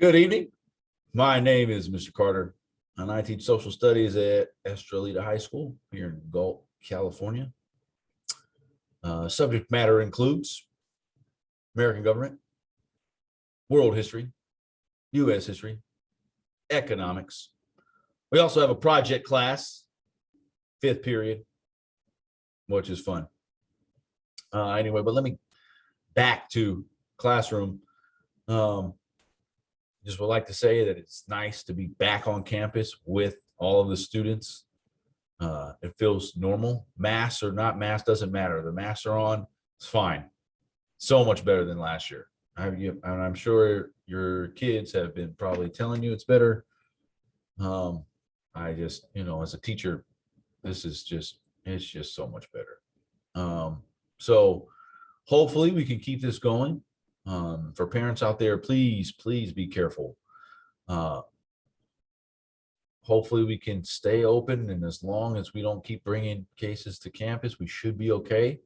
Good evening. My name is Mr. Carter, and I teach social studies at Estrelita High School here in Galt, California. Subject matter includes American government, world history, U.S. history, economics. We also have a project class, 5th period, which is fun. Anyway, but let me back to classroom. Just would like to say that it's nice to be back on campus with all of the students. It feels normal. Masks or not masks doesn't matter. The masks are on, it's fine. So much better than last year. I'm sure your kids have been probably telling you it's better. I just, as a teacher, it's just so much better. So hopefully we can keep this going. For parents out there, please be careful. Hopefully we can stay open, and as long as we don't keep bringing cases to campus, we should be okay.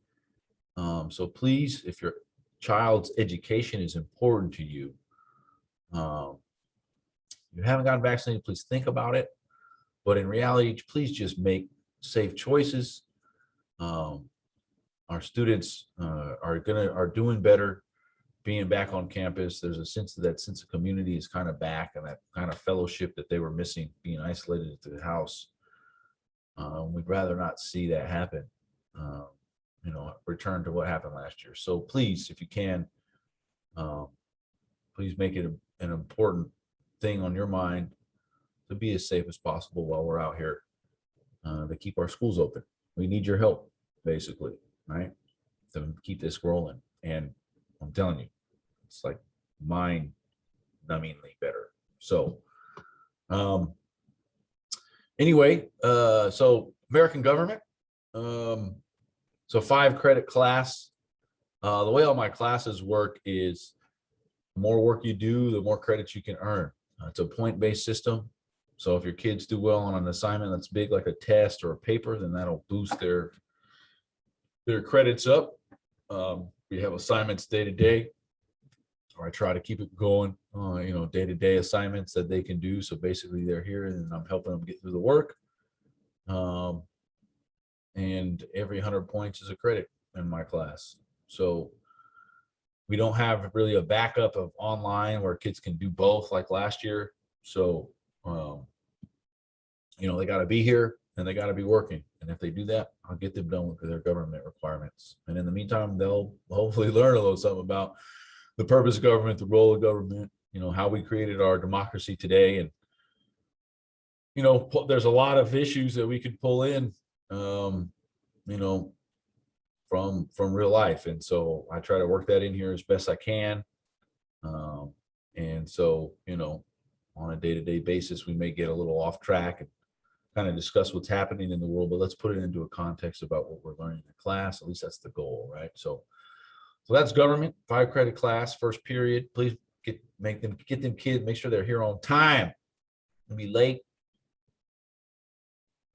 So please, if your child's education is important to you, you haven't gotten vaccinated, please think about it. But in reality, please just make safe choices. Our students are doing better being back on campus. There's a sense of community is kind of back, and that kind of fellowship that they were missing, being isolated to the house. We'd rather not see that happen. Return to what happened last year. So please, if you can, please make it an important thing on your mind to be as safe as possible while we're out here, to keep our schools open. We need your help, basically, right, to keep this rolling. And I'm telling you, it's like mind-numbingly better. So anyway, so American government, so 5-credit class. The way all my classes work is the more work you do, the more credits you can earn. It's a point-based system. So if your kids do well on an assignment that's big, like a test or a paper, then that'll boost their credits up. We have assignments day to day, or I try to keep it going, day to day assignments that they can do. So basically they're here and I'm helping them get through the work. And every 100 points is a credit in my class. So we don't have really a backup of online where kids can do both like last year. So, they got to be here and they got to be working. And if they do that, I'll get them done with their government requirements. And in the meantime, they'll hopefully learn a little something about the purpose of government, the role of government, how we created our democracy today. And, there's a lot of issues that we could pull in, from real life. And so I try to work that in here as best I can. And so, on a day-to-day basis, we may get a little off track and kind of discuss what's happening in the world, but let's put it into a context about what we're learning in class. At least that's the goal, right? So that's government, 5-credit class, 1st period. Please get them kids, make sure they're here on time. Don't be late.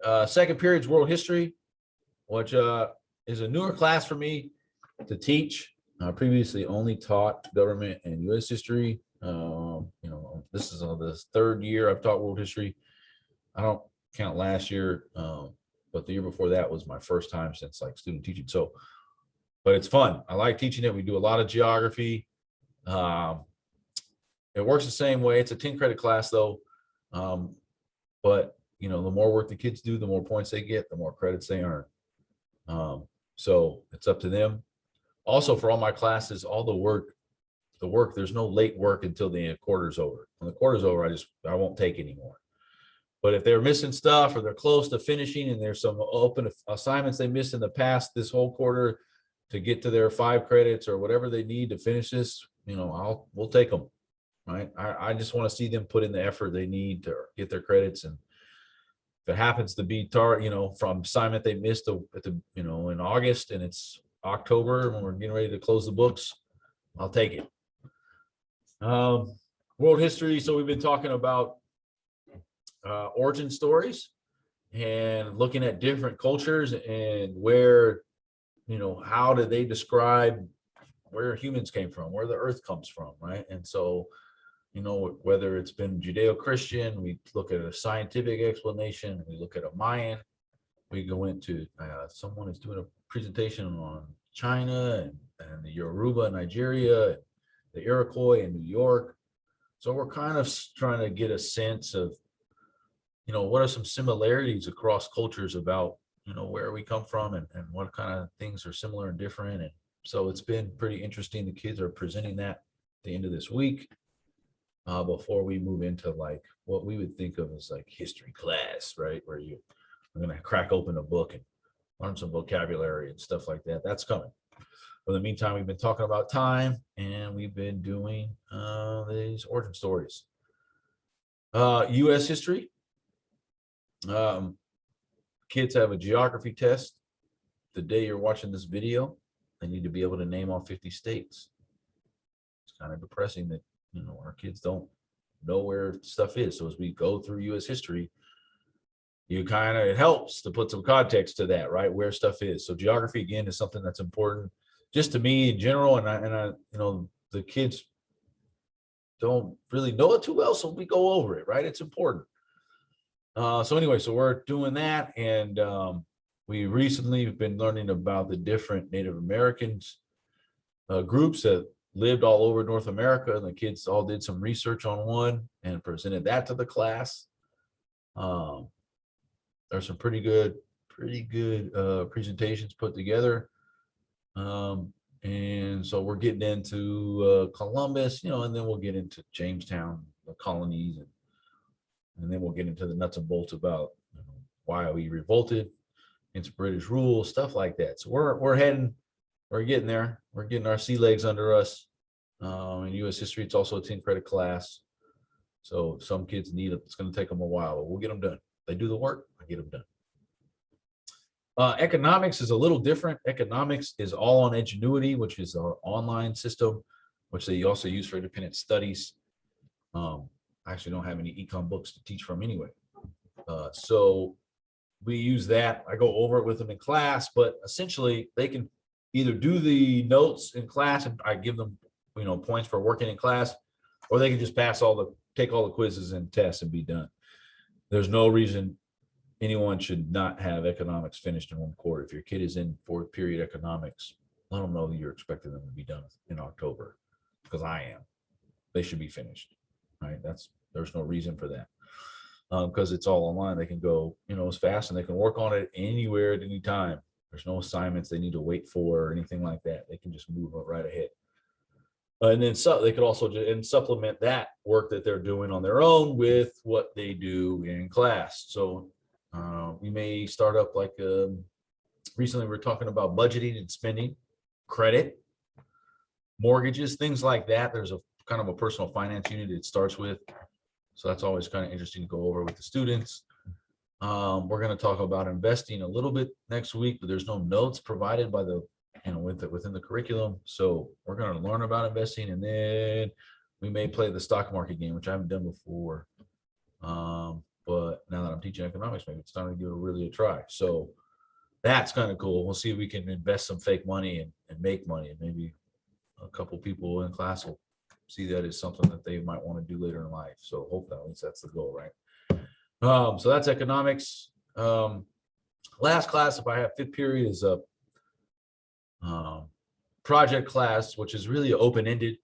2nd period's world history, which is a newer class for me to teach. I previously only taught government and U.S. history. This is the 3rd year I've taught world history. I don't count last year, but the year before that was my first time since like student teaching. So, but it's fun. I like teaching it. We do a lot of geography. It works the same way. It's a 10-credit class though. But the more work the kids do, the more points they get, the more credits they earn. So it's up to them. Also, for all my classes, all the work, there's no late work until the quarter's over. When the quarter's over, I won't take anymore. But if they're missing stuff or they're close to finishing and there's some open assignments they missed in the past this whole quarter to get to their 5 credits or whatever they need to finish this, we'll take them, right? I just want to see them put in the effort they need to get their credits. And if it happens to be from assignment they missed in August and it's October when we're getting ready to close the books, I'll take it. World history. So we've been talking about origin stories and looking at different cultures and where, how do they describe where humans came from, where the earth comes from, right? And so, you know, whether it's been Judeo-Christian, we look at a scientific explanation, we look at a Mayan, we go into, someone is doing a presentation on China and the Yoruba, Nigeria, and the Iroquois in New York. So we're kind of trying to get a sense of, you know, what are some similarities across cultures about, you know, where we come from and what kind of things are similar and different. And so it's been pretty interesting. The kids are presenting that at the end of this week, before we move into like what we would think of as like history class, right? Where I'm going to crack open a book and learn some vocabulary and stuff like that. That's coming. But in the meantime, we've been talking about time, and we've been doing these origin stories. U.S. history. Kids have a geography test. The day you're watching this video, they need to be able to name all 50 states. It's kind of depressing that, you know, our kids don't know where stuff is. So as we go through U.S. history, it helps to put some context to that, right? Where stuff is. So geography, again, is something that's important just to me in general. And I, you know, the kids don't really know it too well. So we go over it, right? It's important. So anyway, so we're doing that. And we recently have been learning about the different Native Americans groups that lived all over North America. And the kids all did some research on one and presented that to the class. There's some pretty good presentations put together. And so we're getting into Columbus, you know, and then we'll get into Jamestown, the colonies, and then we'll get into the nuts and bolts about, you know, why we revolted against British rule, stuff like that. So we're getting there. We're getting our sea legs under us. In U.S. history, it's also a 10 credit class. So some kids need it. It's going to take them a while, but we'll get them done. They do the work, I get them done. Economics is a little different. Economics is all on Ingenuity, which is our online system, which they also use for independent studies. I actually don't have any econ books to teach from anyway. So we use that. I go over it with them in class, but essentially they can either do the notes in class and I give them, you know, points for working in class, or they can just take all the quizzes and tests and be done. There's no reason anyone should not have economics finished in one quarter. If your kid is in fourth period economics, let them know that you're expecting them to be done in October, because I am. They should be finished, right? There's no reason for that, because it's all online. They can go, you know, as fast, and they can work on it anywhere at any time. There's no assignments they need to wait for or anything like that. They can just move right ahead. And then they could also supplement that work that they're doing on their own with what they do in class. So we may start up like recently we were talking about budgeting and spending, credit, mortgages, things like that. There's a kind of a personal finance unit it starts with. So that's always kind of interesting to go over with the students. We're going to talk about investing a little bit next week, but there's no notes provided by the, you know, within the curriculum. So we're going to learn about investing, and then we may play the stock market game, which I haven't done before. But now that I'm teaching economics, maybe it's time to give it really a try. So that's kind of cool. We'll see if we can invest some fake money and make money, and maybe a couple people in class will see that as something that they might want to do later in life. So hopefully at least that's the goal, right? So that's economics. Last class, if I have fifth period, is a project class, which is really an open-ended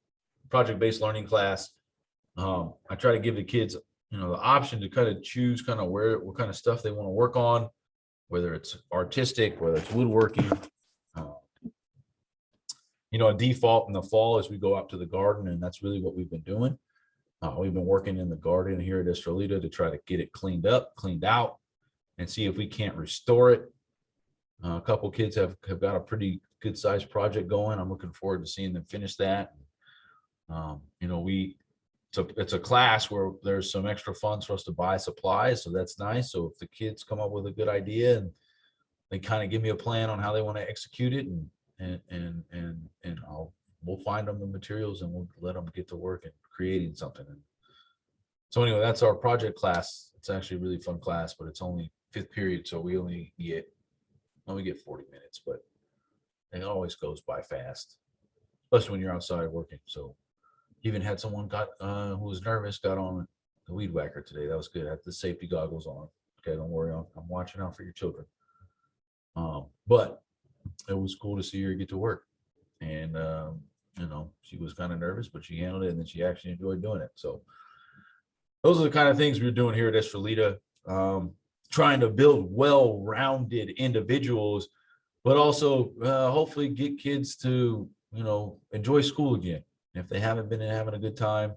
project-based learning class. I try to give the kids, you know, the option to kind of choose kind of what kind of stuff they want to work on, whether it's artistic, whether it's woodworking. You know, a default in the fall is we go out to the garden, and that's really what we've been doing. We've been working in the garden here at Estrelita to try to get it cleaned out, and see if we can't restore it. A couple kids have got a pretty good sized project going. I'm looking forward to seeing them finish that. You know, it's a class where there's some extra funds for us to buy supplies, so that's nice. So if the kids come up with a good idea and they kind of give me a plan on how they want to execute it, and we'll find them the materials and we'll let them get to work and creating something. And so anyway, that's our project class. It's actually a really fun class, but it's only fifth period, so we only get 40 minutes, but it always goes by fast, especially when you're outside working. So Even had someone who was nervous got on the weed whacker today. That was good. Had the safety goggles on. Okay, don't worry, I'm watching out for your children. But it was cool to see her get to work, and she was kind of nervous, but she handled it, and then she actually enjoyed doing it. So those are the kind of things we're doing here at Estrelita, trying to build well-rounded individuals, but also hopefully get kids to enjoy school again. If they haven't been having a good time,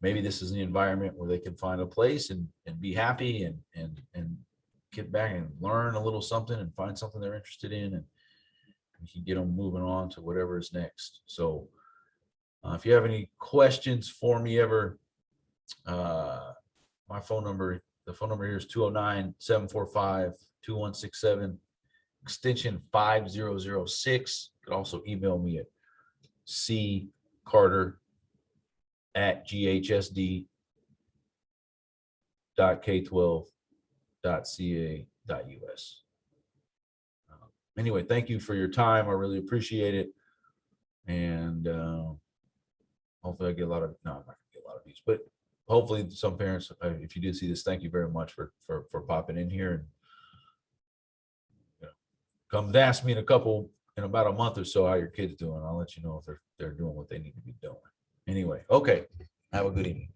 maybe this is the environment where they can find a place and be happy and get back and learn a little something and find something they're interested in, and we can get them moving on to whatever is next. So if you have any questions for me ever, my phone number, the phone number here is 209-745-2167, extension 5006. You can also email me at ccarter@ghsd.k12.ca.us. Anyway, thank you for your time. I really appreciate it. And hopefully I get a lot of, no, I'm not gonna get a lot of views, but hopefully some parents, if you did see this, thank you very much for popping in here, and come and ask me in about a month or so how your kid's doing. I'll let you know if they're doing what they need to be doing. Anyway, okay. Have a good evening.